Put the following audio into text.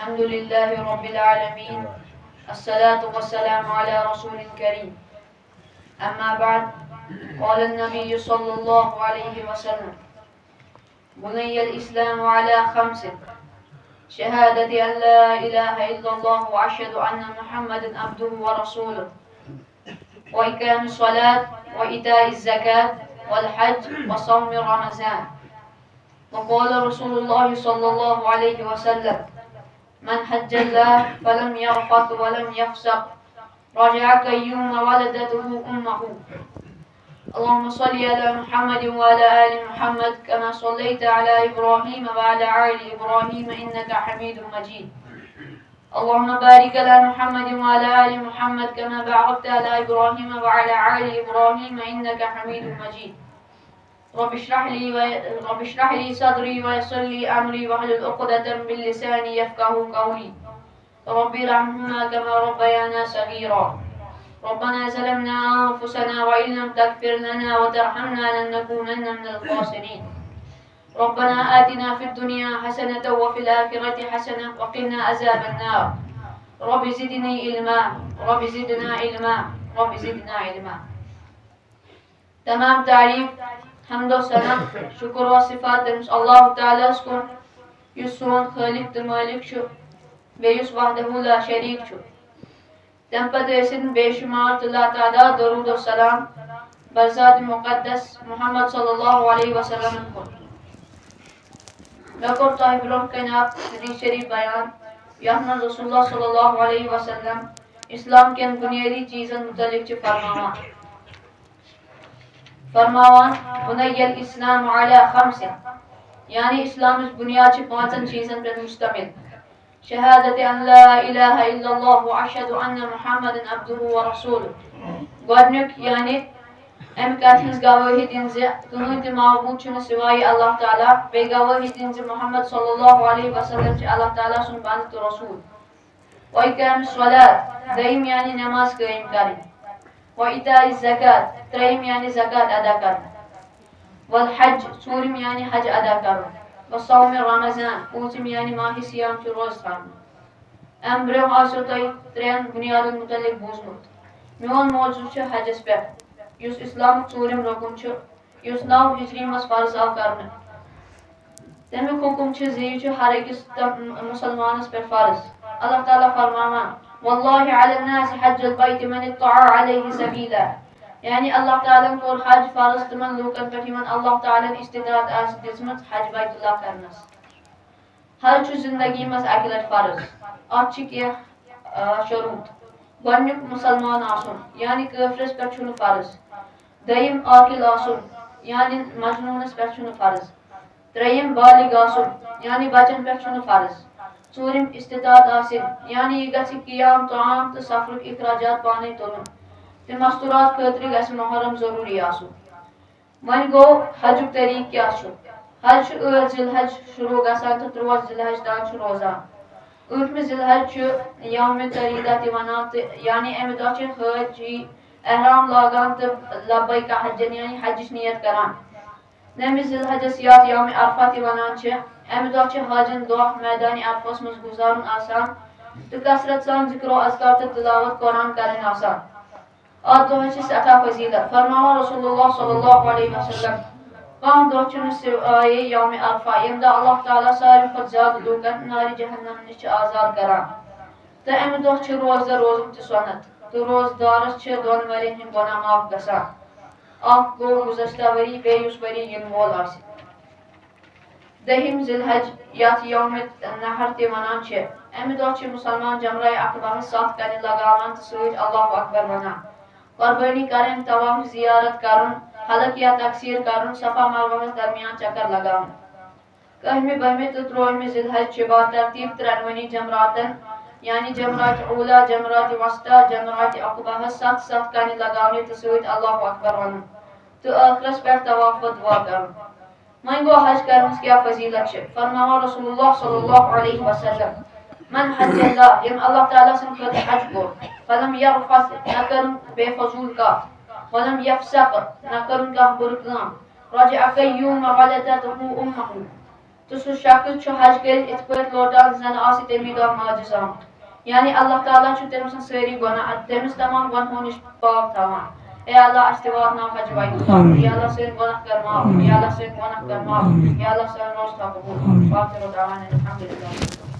الحمد لله رب العالمين الصلاة والسلام على رسول كريم أما بعد قال النبي صلى الله عليه وسلم بني الإسلام على خمس شهادة أن لا إله إلا الله وأشهد أن محمدا عبده ورسوله وإقام الصلاة وإيتاء الزكاة والحج وصوم رمضان. وقال رسول الله صلى الله عليه وسلم من حج الله فلم يرفث ولم يفسق رجع كيوم ولدته أمه. اللهم صل على محمد وعلى آل محمد كما صليت على إبراهيم وعلى آل إبراهيم إنك حميد مجيد. اللهم بارك على محمد وعلى آل محمد كما باركت على إبراهيم وعلى آل إبراهيم إنك حميد مجيد. رب اشرح لي صدري ويسر لي أمري واحلل عقدة من لساني يفقهوا قولي. رب ارحمهما كما ربيانا صغيرا. ربنا ظلمنا أنفسنا وإن لم تغفر لنا وترحمنا لنكونن من الخاسرين. ربنا آتنا في الدنيا حسنة وفي الآخرة حسنة وقنا عذاب النار. رب زدني علما رب زدنا علما رب زدنا علما. तमाम तारीफ हम्द व सना शुक्र व सिफात तमिस अल्लाह ताला कुन युस सोन खालिक तो मालिक छु बे युस वहदहु ला शरीक छु तम पत ऐसिन बेशुमार तला तादाद दरूद व सलाम बरज़ात मुक़द्दस मुहम्मद सल्लल्लाहु अलैहि वसल्लम को मैं कोर ताहि ब्रोह कना हदीस शरीफ बयान यहन रसूलुल्लाह सल्लल्लाहु अलैहि वसल्लम इस्लाम के बुनियादी चीज़न मुतल्लिक छु फरमावान बुनय्यल इस्लाम अला खम्स यानी इस्लाम बुनियाद पांचन चीज़न पर मुश्तमिल शहादत अन ला इलाहा इल्लल्लाह व अशहदु अन्न मुहम्मदन अब्दुहु व रसूलुहु गोडनुक यानी अम कथ हज गवाही दिन जे कहीं ते माबूद छुन सिवाय अल्लाह ताला बे गवाही दिन जे मोहम्मद सल्लल्लाहु अलैहि वसल्लम छ अल्लाह ताला सुन बंद तो रसूल व इकाम सलात दईम यानी नमाज कायम करें व इताई ज़कात त्रयम यानी ज़कात अदा करना वल हज चूरम यानी हज अदा करना व सौम रमज़ान पूंचम यानी माह सियाम च रोज़ थरना अम ब्रोह आसो तय त्रेन बुनियादन मुतल्लिक बूजमुत मोन मौजू छ हजस पे युस इस्लाम चूरम रकुन छ युस 9 हिजरी मस फर्ज आव करना तमिक हुकुम छ जे छ हर अकिस मुसलमानस पे फर्ज अल्लाह ताला फरमावन वल्लाहि अला नास हज्जुल बैत मन इत्तआ अलैहि सबीला यानी अल्लाह ताला कोर हज फर्ज तमन लोकन पे यमन अल्लाह ताला इस्तिदात आस दिसमत हज बैतुल्लाह करनस हर छु जिंदगी मस अकलत फर्ज अत छ के शरूत गोडनुक मुसलमान आसुन यानी काफिरस पे छु फर्ज दयिम आकिल आसुन यानी मजनूनस पे छु फर्ज त्रयिम बालिग आसुन यानी बचन पे छु फर्ज चूरम इस्तिदात आसिन यानी यह गछि कियाम ताम तो सफर इखराजात पाने तुलन ते मस्तूरात खतरी गछ मुहर्रम जरूरी आसु मन गो हज तरीक क्या छु हज जिलहज शुरू गसान तो 3 जिलहज तान छु रोजा 8 जिलहज छु यौम तरीदा ते वनात यानी एम दो छु हज एहराम लागान तो लब्बैक हज यानी हज नियत करान 9 जिलहज यात यौम अरफा ते वनान छु एम दो छु हजन दो मैदान अरफस मस गुजारन आसान तो कसरत सान जिक्र अज़कार तो तिलावत कुरान करन आसान और दो है सता फजीलत फरमावा रसूलुल्लाह सल्लल्लाहु अलैहि वसल्लम कौन दो चुन से आए यौम अरफा यमदा अल्लाह ताला सारी फत ज्यादा लोगन नारी जहन्नम निश आजाद करा तो एम दो छ रोजा रोजम त सुन्नत तो रोजदारस छ दोन वरी हिन गुनाह माफ गसा आख गो गुज़श्ता वरी बे युस वरी इन मोल आसी दहिम जिलहज यात यौम नहर ते वनान छ एम दो छ मुसलमान जमरा अकबा साफ करने लगावन तो सूरज अल्लाहु अकबर वना कुर्बानी करें तवाफ जियारत करुन हलक या तकसीर करुन सफा मरवा दरमियान चक्कर लगाउन कहमे बहमे तो 3 जिलहज छ तरतीब 53 जमरातन यानी जमरात ऊला जमरात वस्ता जमरात अकबा साथ साथ करने लगाउने तो सूरज अल्लाहु अकबर वन तो आखिरस पे तवाफ व दुआ करुन मन गो हज करन क्या फजीलत छ फरमावा रसूलुल्लाह सल्लल्लाहु अलैहि वसल्लम मन हज अल्लाह यम अल्लाह ताला सन खत हज को फलम यरफस नकरन बेफजूल का वलम यफसक नकरन का बुरकाम रजा कय्यूम वलदतहु उम्महु तो सु शख्स हज कर इत पे लोटान जन आसि तमी दह माजिस आमुत यानी अल्लाह ताला तमिस सारी गुनाह तमिस तमाम गुनाहों निश पाक थवान ए अल्लाह अस वातनाव हज बैतुल्लाह या अल्लाह सन गुनाह कर माफ या अल्लाह सन गुनाह कर माफ या अल्लाह सन रोज था कबूल वाखिर दावाना अल्हम्दुलिल्लाह